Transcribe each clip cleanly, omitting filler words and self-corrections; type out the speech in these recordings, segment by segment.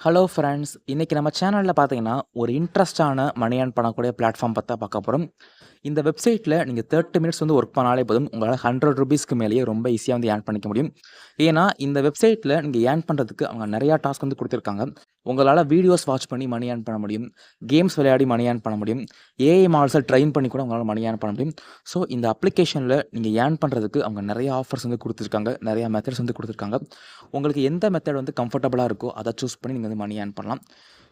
Hello friends. இன்னைக்கு நம்ம சேனல்ல பார்த்தீங்கன்னா, ஒரு இன்ட்ரெஸ்ட்டான மணி ஏர்ன் பண்ணக்கூடிய பிளாட்ஃபார்ம் பத்தி தான் பார்க்க போறோம். இந்த வெப்சைட்ல நீங்க 30 மினிட்ஸ் வந்து ஒர்க் பண்ணாலே போதும். உங்களால ₹100க்கு மேலேயே ரொம்ப ஈஸியா வந்து ஏர்ன் பண்ணிக்க முடியும். ஏன்னா, இந்த வெப்சைட்ல நீங்க ஏர்ன் பண்றதுக்கு அவங்க நெறையா டாஸ்க் வந்து குடுத்துருக்காங்க. உங்களால வீடியோஸ் வாட்ச் பண்ணி மணி ஏர்ன் பண்ண முடியும். கேம்ஸ் விளையாடி மணி ஏர்ன் பண்ண முடியும். ஏஐ மாடல்ஸ ட்ரெயின் பண்ணி கூட உங்களால மணி ஏர்ன் பண்ண முடியும். ஸோ, இந்த அப்ளிகேஷன்ல நீங்க ஏர்ன் பண்றதுக்கு அவங்க நெறைய ஆஃபர்ஸ் வந்து குடுத்துருக்காங்க. நெறைய மெத்தட்ஸ் வந்து குடுத்துருக்காங்க. உங்களுக்கு எந்த மெத்தட் வந்து கம்ஃபர்டபுளா இருக்கோ, அத சூஸ் பண்ணி நீங்க வந்து மணி ஏர்ன் பண்ணலாம்.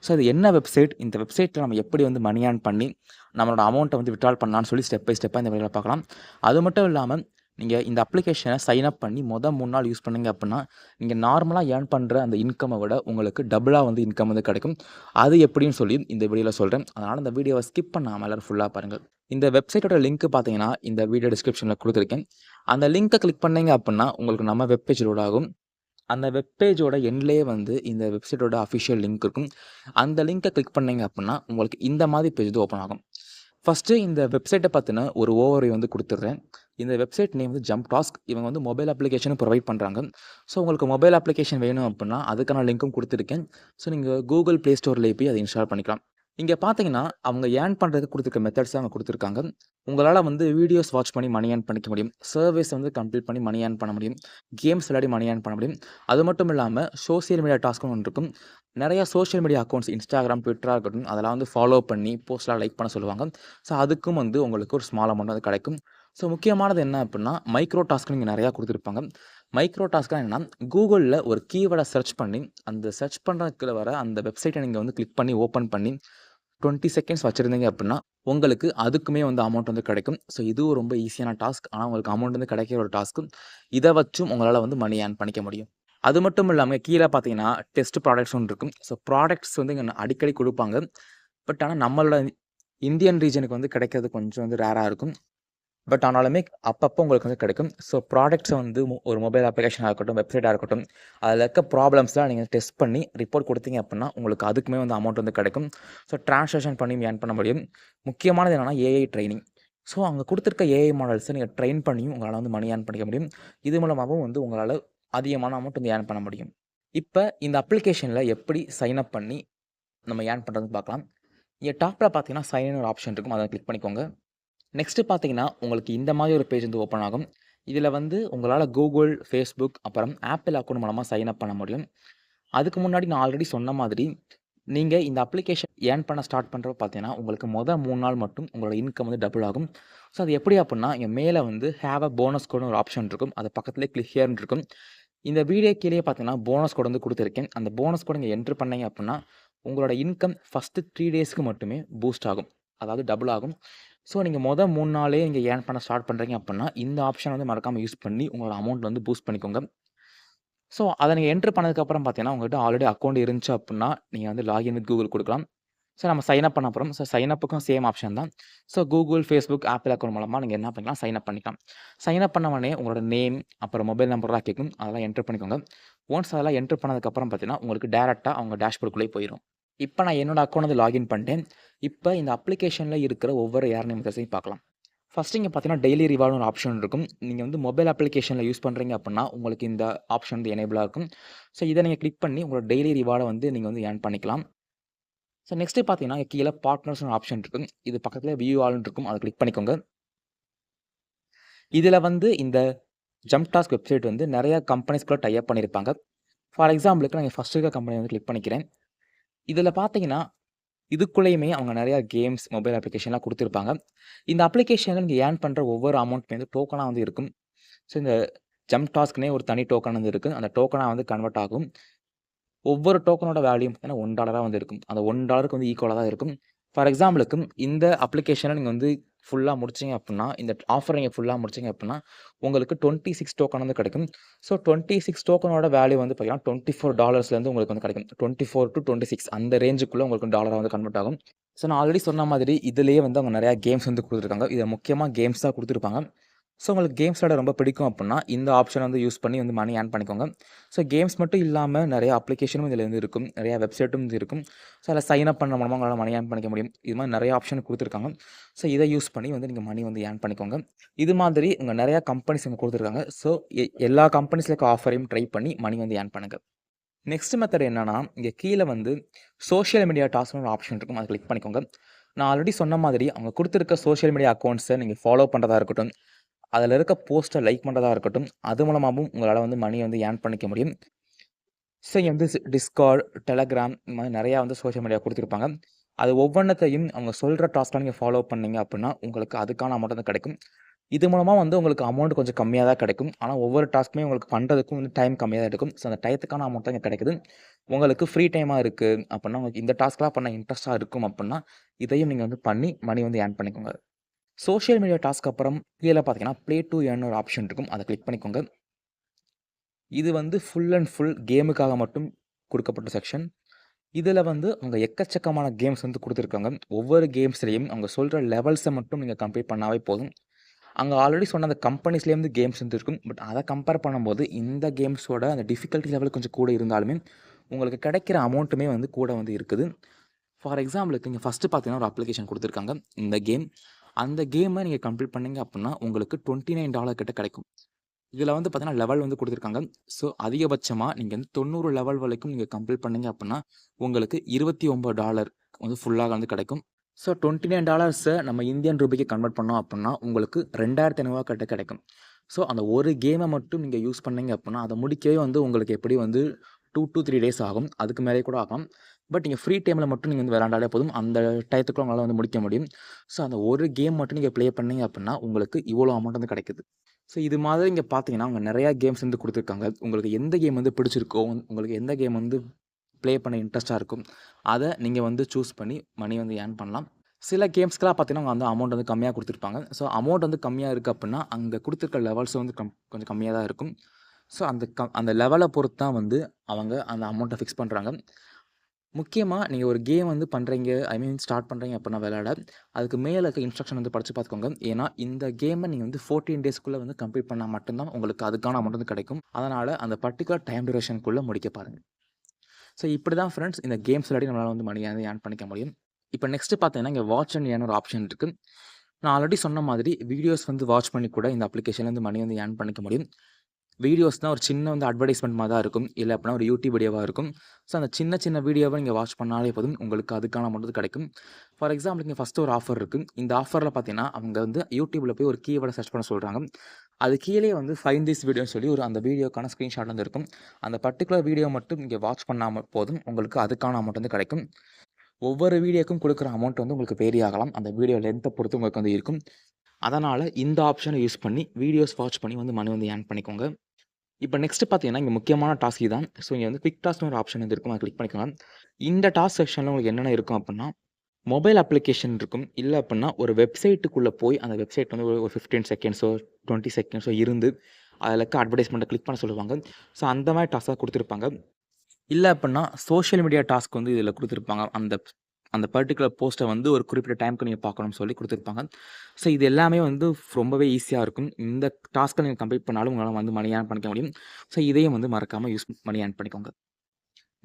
ஸோ, இது என்ன வெப்சைட்? இந்த வெப்சைட்ல நம்ம எப்படி வந்து மணி ஏர்ன் பண்ணி, நம்மளோட அமௌண்ட்ட வந்து வித்ட்ரால் பண்ணலான்னு சொல்லி ஸ்டெப் பை ஸ்டெப்பா இந்த வீடியோல பார்க்கலாம். அது மட்டும் இல்லாம, நீங்க இந்த அப்ளிகேஷன சைன் அப் பண்ணி 3 நாள் யூஸ் பண்ணீங்க அப்டின்னா, நீங்க நார்மலா ஏர்ன் பண்ற அந்த இன்கம்ம விட உங்களுக்கு டபுளா வந்து இன்கம் வந்து கிடைக்கும். அது எப்படின்னு சொல்லி இந்த வீடியோல சொல்றேன். அதனால இந்த வீடியோவ ஸ்கிப் பண்ணாம எல்லாரும் ஃபுல்லா பாருங்க. இந்த வெப்சைட்டோட லிங்க் பார்த்தீங்கன்னா, இந்த வீடியோ டிஸ்கிரிப்ஷன்ல குடுத்துருக்கேன். அந்த லிங்க கிளிக் பண்ணீங்க அப்டின்னா, உங்களுக்கு நம்ம வெப் பேஜ் லோட் ஆகும். அந்த வெப் பேஜோட எண்ட்லயே வந்து இந்த வெப்சைட்டோட அஃபிஷியல் லிங்க் இருக்கும். அந்த லிங்க கிளிக் பண்ணீங்க அப்டின்னா, உங்களுக்கு இந்த மாதிரி பேஜ் வந்து ஓப்பன் ஆகும். ஃபர்ஸ்ட்டு இந்த வெப்சைட்ட பத்தின ஒரு ஓவர்வியூ வந்து குடுத்துடுறேன். இந்த வெப்சைட் நேம் வந்து ஜம்ப் டாஸ்க். இவங்க வந்து மொபைல் அப்ளிகேஷனும் ப்ரொவைட் பண்றாங்க. ஸோ, உங்களுக்கு மொபைல் அப்ளிகேஷன் வேணும் அப்டின்னா, அதுக்கான லிங்க்கும் குடுத்துருக்கேன். ஸோ, நீங்க Google Play Storeலயே போய் அத இன்ஸ்டால் பண்ணிக்கலாம். இங்க பார்த்தீங்கன்னா, அவங்க ஏர்ன் பண்றதுக்கு குடுத்துருக்க மெத்தட்ஸ் அவங்க குடுத்துருக்காங்க. உங்களால வந்து வீடியோஸ் வாட்ச் பண்ணி மணி ஏர்ன் பண்ணிக்க முடியும். சர்வேஸ் வந்து கம்ப்ளீட் பண்ணி மணி ஏர்ன் பண்ண முடியும். கேம்ஸ் விளையாடி மணி ஏர்ன் பண்ண முடியும். அது மட்டும் இல்லாம சோசியல் மீடியா டாஸ்க்னு ஒண்ணு இருக்கும். நெறைய சோசியல் மீடியா அக்கவுண்ட்ஸ் Instagram, Twitterஆ இருக்கட்டும், அதெல்லாம் வந்து ஃபாலோ பண்ணி போஸ்ட்லாம் லைக் பண்ண சொல்லுவாங்க. ஸோ, அதுக்கும் வந்து உங்களுக்கு ஒரு ஸ்மால் அமௌண்ட் வந்து கிடைக்கும். ஸோ, முக்கியமானது என்ன அப்டின்னா, மைக்ரோ டாஸ்க்னு இங்க நெறையா குடுத்துருப்பாங்க. மைக்ரோ டாஸ்க்னா என்னன்னா, Googleல ஒரு கீவேர்ட சர்ச் பண்ணி, அந்த சர்ச் பண்றதுக்குள்ள வர அந்த வெப்சைட்ட நீங்க வந்து கிளிக் பண்ணி ஓப்பன் பண்ணி 20 செகண்ட்ஸ் வச்சிருந்தீங்க அப்டின்னா, உங்களுக்கு அதுக்குமே வந்து அமௌண்ட் வந்து கிடைக்கும். ஸோ, இதுவும் ரொம்ப ஈஸியான டாஸ்க். ஆனா, உங்களுக்கு அமௌண்ட் வந்து கிடைக்கிற ஒரு டாஸ்க். இத வச்சும் உங்களால வந்து மணி ஏர்ன் பண்ணிக்க முடியும். அது மட்டும் இல்லாம கீழ பார்த்தீங்கன்னா, டெஸ்ட் ப்ராடக்ட்ஸ்ன்னு இருக்கும். ஸோ, ப்ராடக்ட்ஸ் வந்து இங்க அடிக்கடி குடுப்பாங்க. பட் ஆனா, நம்மளோட இந்தியன் ரீஜனுக்கு வந்து கிடைக்கிறது கொஞ்சம் வந்து ரேரா இருக்கும். பட் ஆனாலுமே அப்பப்போ உங்களுக்கு வந்து கிடைக்கும். ஸோ, ப்ராடக்ட்ஸ வந்து ஒரு மொபைல் அப்ளிகேஷனா இருக்கட்டும், வெப்சைட்டா இருக்கட்டும், அதில இருக்க ப்ராப்ளம்ஸ்லாம் நீங்க டெஸ்ட் பண்ணி ரிப்போர்ட் குடுத்தீங்க அப்டின்னா, உங்களுக்கு அதுக்குமே வந்து அமௌண்ட் வந்து கிடைக்கும். ஸோ, டிரான்சாக்ஷன் பண்ணி ஏர்ன் பண்ண முடியும். முக்கியமானது என்னன்னா, ஏஐ ட்ரெய்னிங். ஸோ, அங்க குடுத்துருக்க ஏஐ மாடல்ஸ நீங்க ட்ரெயின் பண்ணியும் உங்களால வந்து மணி ஏர்ன் பண்ணிக்க முடியும். இது மூலமாவும் வந்து உங்களால அதிகமான அமௌண்ட் வந்து ஏர்ன் பண்ண முடியும். இப்ப இந்த அப்ளிகேஷன்ல எப்படி சைன் அப் பண்ணி நம்ம ஏர்ன் பண்றதுன்னு பார்க்கலாம். இங்க டாப்ல பார்த்தீங்கன்னா, சைன் இன் ஒரு ஆப்ஷன் இருக்கும். அத கிளிக் பண்ணிக்கோங்க. நெக்ஸ்ட்டு பார்த்தீங்கன்னா, உங்களுக்கு இந்த மாதிரி ஒரு பேஜ் வந்து ஓப்பன் ஆகும். இதில வந்து உங்களால Google, Facebook அப்புறம் Apple அக்கவுண்ட் மூலமா சைன் அப் பண்ண முடியும். அதுக்கு முன்னாடி நான் ஆல்ரெடி சொன்ன மாதிரி, நீங்க இந்த அப்ளிகேஷன் ஏர்ன் பண்ண ஸ்டார்ட் பண்றப்ப பார்த்தீங்கன்னா, உங்களுக்கு 3 நாள் மட்டும் உங்களோட இன்கம் வந்து டபுள் ஆகும். ஸோ, அது எப்படி அப்புட்ன்னா, இங்க மேல வந்து ஹேவ் அ போனஸ் கோடுன்னு ஒரு ஆப்ஷன் இருக்கும். அது பக்கத்திலேயே கிளிக் ஹியர்ன்னு இருக்கும். இந்த வீடியோ கீழயே பார்த்தீங்கன்னா, போனஸ் கோட் வந்து குடுத்துருக்கேன். அந்த போனஸ் கோட நீங்க என்டர் பண்ணீங்க அப்புட்ன்னா, உங்களோட இன்கம் ஃபர்ஸ்ட்டு 3 டேஸ்க்கு மட்டுமே பூஸ்ட் ஆகும். அதாவது டபுள் ஆகும். ஸோ, நீங்க 3 நாளே நீங்க ஏர்ன் பண்ண ஸ்டார்ட் பண்றீங்க அப்புட்ன்னா, இந்த ஆப்ஷன வந்து மறக்காம யூஸ் பண்ணி உங்களோட அமௌண்ட் வந்து பூஸ்ட் பண்ணிக்கோங்க. ஸோ, அத நீங்க என்டர் பண்ணதுக்கப்புறம் பார்த்தீங்கன்னா, உங்ககிட்ட ஆல்ரெடி அக்கவுண்ட் இருந்துச்சு அப்புட்ன்னா, நீங்க வந்து லாகின் வித் Google குடுக்கலாம். ஸோ, நம்ம சைன் அப் பண்ண போறோம். ஸோ, சைன் அப்புக்கும் சேம் ஆப்ஷன் தான். So, Google, Facebook, Apple account மூலமா நீங்க என்ன பண்ணிக்கலாம், சைன் அப் பண்ணிக்கலாம். சைன் அப் பண்ண உடனே உங்களோட நேம், அப்புறம் மொபைல் நம்பர்லாம் கேட்கும். அதெல்லாம் என்டர் பண்ணிக்கோங்க. ஒன்ஸ் அதெல்லாம் என்டர் பண்ணதுக்கப்புறம் பார்த்தீங்கன்னா, உங்களுக்கு டைரக்ட்டா அவங்க டேஷ்போர்டுக்குள்ளயே போயிரும். இப்ப நான் என்னோட அக்கவுண்ட் வந்து லாகின் பண்ணிட்டேன். இப்ப இந்த அப்ளிகேஷன்ல இருக்கிற ஒவ்வொரு ஏர்னிங் மெத்தட்ஸையும் பார்க்கலாம். ஃபர்ஸ்ட்டு இங்க பார்த்தீங்கன்னா, டெய்லி ரிவார்டுன்னு ஒரு ஆப்ஷன் இருக்கும். நீங்க வந்து மொபைல் அப்ளிகேஷன்ல யூஸ் பண்றீங்க அப்புட்ன்னா, உங்களுக்கு இந்த ஆப்ஷன் வந்து எனேபிளா இருக்கும். ஸோ, இத நீங்க கிளிக் பண்ணி உங்களோட டெய்லி ரிவார்ட வந்து நீங்க வந்து ஏர்ன் பண்ணிக்கலாம். ஸோ, நெக்ஸ்ட்டு பார்த்தீங்கன்னா, கீழ பார்ட்னர்ஸ்னு ஒரு ஆப்ஷன் இருக்கும். இது பக்கத்தில வியூ ஆல்ன்னு இருக்கும். அத கிளிக் பண்ணிக்கோங்க. இதில வந்து இந்த ஜம்ப் டாஸ்க் வெப்சைட் வந்து நெறைய கம்பெனிஸ் கூட டை அப் பண்ணியிருப்பாங்க. ஃபார் எக்ஸாம்பிளுக்கு நான் ஃபர்ஸ்ட் இருக்க கம்பெனி வந்து கிளிக் பண்ணிக்கிறேன். இதில பார்த்தீங்கன்னா, இதுக்குள்ளேயுமே அவங்க நெறைய கேம்ஸ், மொபைல் அப்ளிகேஷன்லாம் குடுத்திருப்பாங்க. இந்த அப்ளிகேஷன்ல நீங்க ஏர்ன் பண்ற ஒவ்வொரு அமௌண்ட்மே வந்து டோக்கனா வந்து இருக்கும். ஸோ, இந்த ஜம்ப் டாஸ்க்ன்னே ஒரு தனி டோக்கன் வந்து இருக்கு. அந்த டோக்கனா வந்து கன்வெர்ட் ஆகும். ஒவ்வொரு டோக்கனோட வேல்யூ பார்த்தீங்கன்னா $1 வந்து இருக்கும். அந்த $1க்கு வந்து ஈக்குவலா தான் இருக்கும். ஃபார் எக்ஸாம்பிளுக்கு இந்த அப்ளிகேஷன நீங்க வந்து ஃபுல்லா முடிச்சீங்க அப்புட்ன்னா, இந்த ஆஃபர நீங்க ஃபுல்லா முடிச்சீங்க அப்புட்ன்னா, உங்களுக்கு 26 டோக்கன் வந்து கிடைக்கும். ஸோ 26 டோக்கனோட வேல்யூ வந்து பார்த்தீங்கன்னா, $24லேருந்து உங்களுக்கு வந்து கிடைக்கும். 24-26 அந்த ரேஞ்சுக்குள்ள உங்களுக்கு டாலரா வந்து கன்வெர்ட் ஆகும். ஸோ நான் ஆல்ரெடி சொன்ன மாதிரி இதிலேயே வந்து அவங்க நெறைய கேம்ஸ் வந்து குடுத்துருக்காங்க. இதில முக்கியமா கேம்ஸ் தான் குடுத்துருப்பாங்க. ஸோ உங்களுக்கு கேம்ஸ் விளையாட ரொம்ப பிடிக்கும் அப்புட்ன்னா, இந்த ஆப்ஷன வந்து யூஸ் பண்ணி வந்து மணி ஏர்ன் பண்ணிக்கோங்க. ஸோ கேம்ஸ் மட்டும் இல்லாம நெறைய அப்ளிகேஷனும் இதில வந்து இருக்கும். நெறைய வெப்சைட்டும் இது இருக்கும். ஸோ அதில சைன் அப் பண்ண மூலமா உங்களால மணி ஏர்ன் பண்ணிக்க முடியும். இது மாரி நெறைய ஆப்ஷன் குடுத்துருக்காங்க. ஸோ இத யூஸ் பண்ணி வந்து நீங்க மணி வந்து ஏர்ன் பண்ணிக்கோங்க. இது மாதிரி இங்க நெறைய கம்பெனிஸ் இங்க குடுத்துருக்காங்க. ஸோ எல்லா கம்பெனிஸ்ல இருக்க ஆஃபரையும் ட்ரை பண்ணி மணி வந்து ஏர்ன் பண்ணுங்க. நெக்ஸ்ட் மெத்தட் என்னன்னா, இங்க கீழ வந்து சோசியல் மீடியா டாஸ்க்னு ஒரு ஆப்ஷன் இருக்கும். அத கிளிக் பண்ணிக்கோங்க. நான் ஆல்ரெடி சொன்ன மாதிரி அவங்க குடுத்திருக்க சோசியல் மீடியா அக்கவுண்ட்ஸ நீங்க ஃபாலோ பண்றதா இருக்கட்டும், அதுல இருக்க போஸ்ட்ட லைக் பண்றதா இருக்கட்டும், அது மூலமாவும் உங்களால வந்து மணிய வந்து ஏர்ன் பண்ணிக்க முடியும். ஸோ இங்க வந்து Discord, Telegram இந்த மாரி நெறையா வந்து சோசியல் மீடியா குடுத்திருப்பாங்க. அது ஒவ்வொன்னத்தையும் அவங்க சொல்ற டாஸ்க்லாம் நீங்க ஃபாலோ பண்ணீங்க அப்டின்னா, உங்களுக்கு அதுக்கான அமௌண்ட் வந்து கிடைக்கும். இது மூலமா வந்து உங்களுக்கு அமௌண்ட் கொஞ்சம் கம்மியா தான் கிடைக்கும். ஆனா ஒவ்வொரு டாஸ்க்குமே உங்களுக்கு பண்றதுக்கும் வந்து டைம் கம்மியா தான் எடுக்கும். ஸோ அந்த டயத்துக்கான அமௌண்ட் தான் இங்க கிடைக்குது. உங்களுக்கு ஃப்ரீ டைமா இருக்கு அப்டின்னா, உங்களுக்கு இந்த டாஸ்க்லாம் பண்ண இன்ட்ரெஸ்ட்டா இருக்கும் அப்டின்னா, இதையும் நீங்க வந்து பண்ணி மணி வந்து ஏர்ன் பண்ணிக்கோங்க. சோசியல் மீடியா டாஸ்க் அப்புறம் கீழ பார்த்தீங்கன்னா, ப்ளே டூ ஏர்ன்னு ஒரு ஆப்ஷன் இருக்கும். அத கிளிக் பண்ணிக்கோங்க. இது வந்து ஃபுல் அண்ட் ஃபுல் கேமுக்காக மட்டும் குடுக்கப்பட்ட செக்ஷன். இதுல வந்து அவங்க எக்கச்சக்கமான கேம்ஸ் வந்து குடுத்துருக்காங்க. ஒவ்வொரு கேம்ஸ்லயும் அவங்க சொல்ற லெவல்ஸ மட்டும் நீங்க கம்ப்ளீட் பண்ணாவே போதும். அங்க ஆல்ரெடி சொன்ன அந்த கம்பெனிஸ்லயே வந்து கேம்ஸ் வந்து இருக்கும். பட் அத கம்பேர் பண்ணும்போது இந்த கேம்ஸோட அந்த டிஃபிகல்டி லெவல் கொஞ்சம் கூட இருந்தாலுமே, உங்களுக்கு கிடைக்கிற அமௌண்ட்டுமே வந்து கூட வந்து இருக்குது. ஃபார் எக்ஸாம்பிளுக்கு இங்க ஃபர்ஸ்ட்டு பார்த்தீங்கன்னா, ஒரு அப்ளிகேஷன் குடுத்துருக்காங்க. இந்த கேம். அந்த கேம நீங்க கம்ப்ளீட் பண்ணீங்க அப்டின்னா, உங்களுக்கு $29 கிட்ட கிடைக்கும். இதுல வந்து பார்த்தீங்கன்னா, லெவல் வந்து குடுத்துருக்காங்க. ஸோ அதிகபட்சமா நீங்க வந்து 90 லெவல் வரைக்கும் நீங்க கம்ப்ளீட் பண்ணீங்க அப்டின்னா, உங்களுக்கு $29 வந்து ஃபுல்லா வந்து கிடைக்கும். ஸோ $29 நம்ம இந்தியன் ரூபிக்கு கன்வெர்ட் பண்ணோம் அப்புட்ன்னா, உங்களுக்கு ரூ. 2,500 கிட்ட கிடைக்கும். ஸோ அந்த ஒரு கேம மட்டும் நீங்க யூஸ் பண்ணீங்க அப்புட்ன்னா, அத முடிக்கவே வந்து உங்களுக்கு எப்படியும் வந்து 2 to 3 டேஸ் ஆகும். அதுக்கு மேலயே கூட ஆகலாம். பட் நீங்க ஃப்ரீ டைம்ல மட்டும் நீங்க வந்து விளையாண்டாலே போதும். அந்த டயத்துக்குள்ள உங்களால வந்து முடிக்க முடியும். ஸோ அந்த ஒரு கேம் மட்டும் நீங்க ப்ளே பண்ணீங்க அப்புட்ன்னா, உங்களுக்கு இவ்வளோ அமௌண்ட் வந்து கிடைக்குது. ஸோ இது மாதிரி இங்க பார்த்தீங்கன்னா, அவங்க நெறையா கேம்ஸ் வந்து குடுத்துருக்காங்க. உங்களுக்கு எந்த கேம் வந்து பிடிச்சிருக்கோ, உங்களுக்கு எந்த கேம் வந்து ப்ளே பண்ண இன்ட்ரெஸ்ட்டா இருக்கும், அத நீங்க வந்து சூஸ் பண்ணி மணி வந்து ஏர்ன் பண்ணலாம். சில கேம்ஸ்க்குலாம் பார்த்தீங்கன்னா, அவங்க வந்து அமௌண்ட் வந்து கம்மியா குடுத்துருப்பாங்க. ஸோ அமௌண்ட் வந்து கம்மியா இருக்கு அப்புட்ன்னா, அங்க குடுத்துருக்க லெவல்ஸ் வந்து கொஞ்சம் கம்மியா தான் இருக்கும். ஸோ அந்த லெவல பொறுத்து தான் வந்து அவங்க அந்த அமௌண்ட்ட ஃபிக்ஸ் பண்றாங்க. முக்கியமா நீங்க ஒரு கேம் வந்து பண்றீங்க, ஐ மீன் ஸ்டார்ட் பண்றீங்க அப்புட்ன்னா விளையாட, அதுக்கு மேல இருக்க இன்ஸ்ட்ரக்ஷன் வந்து படிச்சு பார்த்துக்கோங்க. ஏன்னா, இந்த கேம நீங்க வந்து 14 டேஸ்க்குள்ள வந்து கம்ப்ளீட் பண்ணா மட்டும் தான் உங்களுக்கு அதுக்கான அமௌண்ட் வந்து கிடைக்கும். அதனால அந்த பர்ட்டிகுலர் டைம் டியூரேஷன்க்குள்ள முடிக்க பாருங்க. ஸோ இப்படி தான் ஃப்ரெண்ட்ஸ் இந்த கேம்ஸ் விளையாடி நம்மளால வந்து மணிய வந்து ஏர்ன் பண்ணிக்க முடியும். இப்ப நெக்ஸ்ட் பார்த்தீங்கன்னா, இங்க வாட்ச் அண்ட் ஏர்ன் ஒரு ஆப்ஷன் இருக்கு. நான் ஆல்ரெடி சொன்ன மாதிரி வீடியோஸ் வந்து வாட்ச் பண்ணி கூட இந்த அப்ளிகேஷன்ல இருந்து மணி வந்து ஏர்ன் பண்ணிக்க முடியும். வீடியோஸ்னா ஒரு சின்ன வந்து அட்வர்டைஸ்மென்ட் மாரி தான் இருக்கும். இல்ல அப்படின்னா ஒரு யூடியூப் வீடியோவா இருக்கும். ஸோ அந்த சின்ன சின்ன வீடியோவ நீங்க வாட்ச் பண்ணாலே போதும். உங்களுக்கு அதுக்கான அமௌண்ட் வந்து கிடைக்கும். ஃபார் எக்ஸாம்பிள் இங்க ஃபர்ஸ்ட் ஒரு ஆஃபர் இருக்கு. இந்த ஆஃபர்ல பார்த்தீங்கன்னா, அவங்க வந்து யூடியூப்ல போய் ஒரு கீவேர்ட சர்ச் பண்ண சொல்றாங்க. அது கீழயே வந்து ஃபைண்ட் திஸ் வீடியோன்னு சொல்லி ஒரு அந்த வீடியோக்கான ஸ்கிரீன்ஷாட் வந்து இருக்கும். அந்த பர்ட்டிகுலர் வீடியோ மட்டும் நீங்க வாட்ச் பண்ணாம போதும். உங்களுக்கு அதுக்கான அமௌண்ட் வந்து கிடைக்கும். ஒவ்வொரு வீடியோக்கும் குடுக்குற அமௌண்ட் வந்து உங்களுக்கு வேரி ஆகலாம். அந்த வீடியோ லென்த்த பொறுத்து உங்களுக்கு வந்து இருக்கும். அதனால இந்த ஆப்ஷன யூஸ் பண்ணி வீடியோஸ் வாட்ச் பண்ணி வந்து மணி வந்து ஏர்ன் பண்ணிக்கோங்க. இப்ப நெக்ஸ்ட் பார்த்தீங்கன்னா, இங்க முக்கியமான டாஸ்க் இதான். ஸோ இங்க வந்து குயிக் டாஸ்க்னு ஒரு ஆப்ஷன் வந்து இருக்கும். அத கிளிக் பண்ணிக்கோங்க. இந்த டாஸ்க் செக்ஷன்ல உங்களுக்கு என்னென்ன இருக்கும் அப்புட்ன்னா, மொபைல் அப்ளிகேஷன் இருக்கும். இல்ல அப்புட்ன்னா ஒரு வெப்சைட்டுக்குள்ள போய் அந்த வெப்சைட் வந்து ஒரு 15 செகண்ட்ஸோ, 20 செகண்ட்ஸோ இருந்து அதுல இருக்க அட்வர்டைஸ்மென்ட்ட கிளிக் பண்ண சொல்லுவாங்க. ஸோ அந்த மாரி டாஸ்க் தான் குடுத்துருப்பாங்க. இல்ல அப்புட்ன்னா, சோசியல் மீடியா டாஸ்க் வந்து இதில குடுத்துருப்பாங்க. அந்த அந்த பர்ட்டிகுலர் போஸ்ட்ட வந்து ஒரு குறிப்பிட்ட டைம்க்கு நீங்க பார்க்கணும்னு சொல்லி குடுத்துருப்பாங்க. ஸோ இது எல்லாமே வந்து ரொம்பவே ஈஸியா இருக்கும். இந்த டாஸ்க்க நீங்க கம்ப்ளீட் பண்ணாலும் உங்களால வந்து மணி ஏர்ன் பண்ணிக்க முடியும். ஸோ இதையும் வந்து மறக்காம மணி ஏர்ன் பண்ணிக்கோங்க.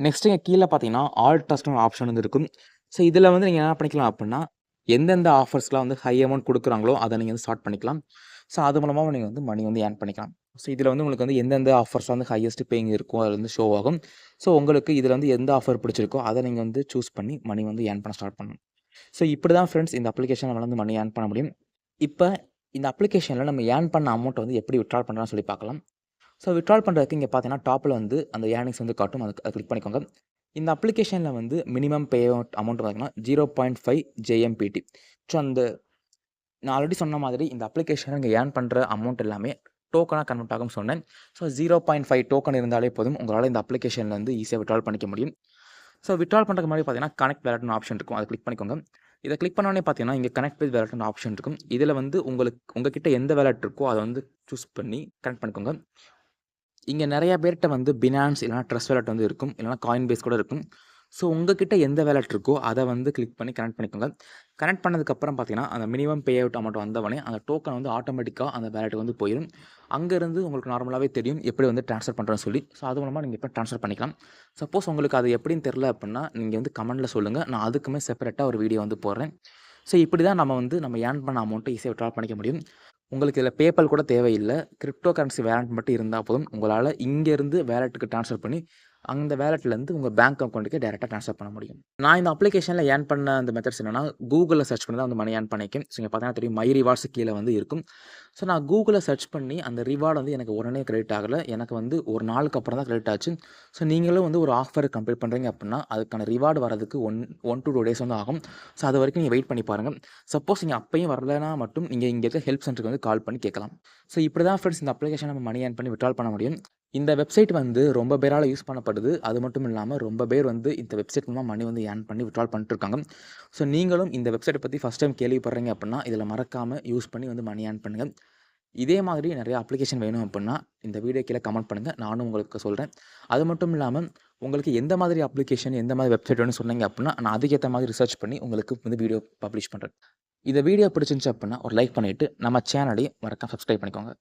நெக்ஸ்ட் இங்க கீழ பார்த்தீங்கன்னா, ஆல் டாஸ்க்னு ஒரு ஆப்ஷன் வந்து இருக்கும். ஸோ இதில வந்து நீங்க என்ன பண்ணிக்கலாம் அப்புட்ன்னா, எந்தெந்த ஆஃபர்ஸ்லாம் வந்து ஹை அமௌண்ட் குடுக்குறாங்களோ, அத நீங்க வந்து ஸ்டார்ட் பண்ணிக்கலாம். ஸோ அது மூலமா நீங்க வந்து மணி வந்து ஏர்ன் பண்ணிக்கலாம். ஸோ இதில வந்து உங்களுக்கு வந்து எந்தெந்த ஆஃபர்ஸ் வந்து ஹையஸ்ட் பேயிங் இருக்கோ, அது வந்து ஷோ ஆகும். ஸோ உங்களுக்கு இதில வந்து எந்த ஆஃபர் பிடிச்சிருக்கோ, அத நீங்க வந்து சூஸ் பண்ணி மணி வந்து ஏர்ன் பண்ண ஸ்டார்ட் பண்ணணும். ஸோ இப்படி தான் ஃப்ரெண்ட்ஸ் இந்த அப்ளிகேஷன் நம்மளால வந்து மணி ஏர்ன் பண்ண முடியும். இப்ப இந்த அப்ளிகேஷன்ல நம்ம ஏர்ன் பண்ண அமௌண்ட்ட வந்து எப்படி வித்ட்ரா பண்ணலாம்னு சொல்லி பார்க்கலாம். ஸோ வித்ட்ரால் பண்றதுக்கு இங்க பார்த்தீங்கன்னா, டாப்ல வந்து அந்த ஏர்னிங்ஸ் வந்து காட்டும். அத கிளிக் பண்ணிக்கோங்க. இந்த அப்ளிகேஷன்ல வந்து மினிமம் பே அவுட் அமௌண்ட் பார்த்தீங்கன்னா, 0.5 JMPT. ஸோ நான் ஆல்ரெடி சொன்ன மாதிரி இந்த அப்ளிகேஷன்ல நீங்க ஏர்ன் பண்ற அமௌண்ட் எல்லாமே டோக்கனா கன்வெர்ட் ஆகும்னு சொன்னேன். ஸோ 0.5 டோக்கன் இருந்தாலே போதும். உங்களால இந்த அப்ளிகேஷன்ல இருந்து ஈஸியா வித்ட்ரால் பண்ணிக்க முடியும். ஸோ வித்ட்ரால் பண்றதுக்கு முன்னாடி பார்த்தீங்கன்னா, கனெக்ட் வாலெட்னு ஆப்ஷன் இருக்கும். அத கிளிக் பண்ணிக்கோங்க. இத கிளிக் பண்ண உடனே பார்த்தீங்கன்னா, இங்க கனெக்ட் வித் வாலெட்னு ஆப்ஷன் இருக்கும். இதுல வந்து உங்ககிட்ட எந்த வாலெட் இருக்கோ அத வந்து சூஸ் பண்ணி கனெக்ட் பண்ணிக்கோங்க. இங்க நெறைய பேர்ட்ட வந்து Binance இல்லன்னா ட்ரஸ்ட் வாலெட் வந்து இருக்கும். இல்லன்னா Coinbase கூட இருக்கும். ஸோ உங்ககிட்ட எந்த வாலெட் இருக்கோ, அத வந்து கிளிக் பண்ணி கனெக்ட் பண்ணிக்கோங்க. கனெக்ட் பண்ணதுக்கப்புறம் பார்த்தீங்கன்னா, அந்த மினிமம் பே அவுட் அமௌண்ட் வந்தவுடனே, அந்த டோக்கன் வந்து ஆட்டோமேட்டிக்கா அந்த வாலெட்டுக்கு வந்து போயிரும். அங்கருந்து உங்களுக்கு நார்மலாவே தெரியும், எப்படி வந்து ட்ரான்ஸ்ஃபர் பண்றதுன்னு சொல்லி. ஸோ அது மூலமா நீங்க இப்ப ட்ரான்ஸ்ஃபர் பண்ணிக்கலாம். சப்போஸ் உங்களுக்கு அது எப்படின்னு தெரியல அப்புட்ன்னா, நீங்க வந்து கமெண்ட்ல சொல்லுங்க. நான் அதுக்குமே செப்பரேட்டா ஒரு வீடியோ வந்து போடுறேன். ஸோ இப்படி தான் நம்ம வந்து நம்ம ஏர்ன் பண்ண அமௌண்ட்ட ஈஸியா வித்ட்ரா பண்ணிக்க முடியும். உங்களுக்கு இதில பேபால் கூட தேவையில்ல. கிரிப்டோ கரன்சி வாலெட் மட்டும் இருந்தா போதும். உங்களால இங்கேருந்து வாலெட்டுக்கு ட்ரான்ஸ்ஃபர் பண்ணி, அந்த வேலெட்லேருந்து உங்கள் பேங்க் அக்கௌண்ட்டுக்கு டேரெக்டாக ட்ரான்ஸ்ஃபர் பண்ண முடியும். நான் இந்த அப்ளிகேஷனில் ஏர்ன் பண்ண அந்த மெத்தட்ஸ் என்னன்னா, கூகுளில் சர்ச் பண்ணி தான் வந்து மணி ஏர்ன் பண்ணியிருக்கேன். ஸோ இங்க பார்த்தீங்கன்னா தெரியும், மை ரிவார்ட்ஸ் கீழ வந்து இருக்கும். ஸோ நான் கூகுளில் சர்ச் பண்ணி அந்த ரிவார்டு வந்து எனக்கு உடனே கிரெடிட் ஆகல. எனக்கு வந்து ஒரு நாளுக்கு அப்புறம் தான் கிரெடிட் ஆச்சு. ஸோ நீங்களும் வந்து ஒரு ஆஃபர் கம்ப்ளீட் பண்ணுறீங்க அப்படின்னா, அதுக்கான ரிவார்டு வரதுக்கு 1 to 2 டேஸ் வந்து ஆகும். ஸோ அது வரைக்கும் நீங்க வெயிட் பண்ணி பாருங்க. சப்போஸ் நீங்க அப்பயும் வரலனா மட்டும் நீங்க இங்க இருக்க ஹெல்ப் சென்டருக்கு வந்து கால் பண்ணி கேட்கலாம். ஸோ இப்படி தான் ஃப்ரெண்ட்ஸ் இந்த அப்ளிகேஷன் நம்ம மணி ஏர்ன் பண்ணி வித்ட்ரால் பண்ண முடியும். இந்த வெப்சைட் வந்து ரொம்ப பேரால யூஸ் பண்ணப்படுது. அது மட்டும் இல்லாம ரொம்ப பேர் வந்து இந்த வெப்சைட் மூலமா மணி வந்து ஏர்ன் பண்ணி வித்ட்ரால் பண்ணிட்டுருக்காங்க. ஸோ நீங்களும் இந்த வெப்சைட்ட பத்தி ஃபர்ஸ்ட் டைம் கேள்விப்படுறீங்க அப்படின்னா, இதில மறக்காம யூஸ் பண்ணி வந்து மணி ஏர்ன் பண்ணுங்க. இதே மாதிரி நிறைய அப்ளிகேஷன் வேணும் அப்படின்னா, இந்த வீடியோ கீழ கமெண்ட் பண்ணுங்க. நானும் உங்களுக்கு சொல்றேன். அது மட்டும் இல்லாம உங்களுக்கு எந்த மாதிரி அப்ளிகேஷன், எந்த மாதிரி வெப்சைட் வேணும்னு சொன்னீங்க அப்படின்னா, நான் அதுக்கேத்த மாதிரி ரிசர்ச் பண்ணி உங்களுக்கு வந்து வீடியோ பப்ளிஷ் பண்றேன். இந்த வீடியோ பிடிச்சிருந்துச்சு அப்படின்னா, ஒரு லைக் பண்ணிட்டு நம்ம சேனலையும் மறக்காம சப்ஸ்கிரைப் பண்ணிக்கோங்க.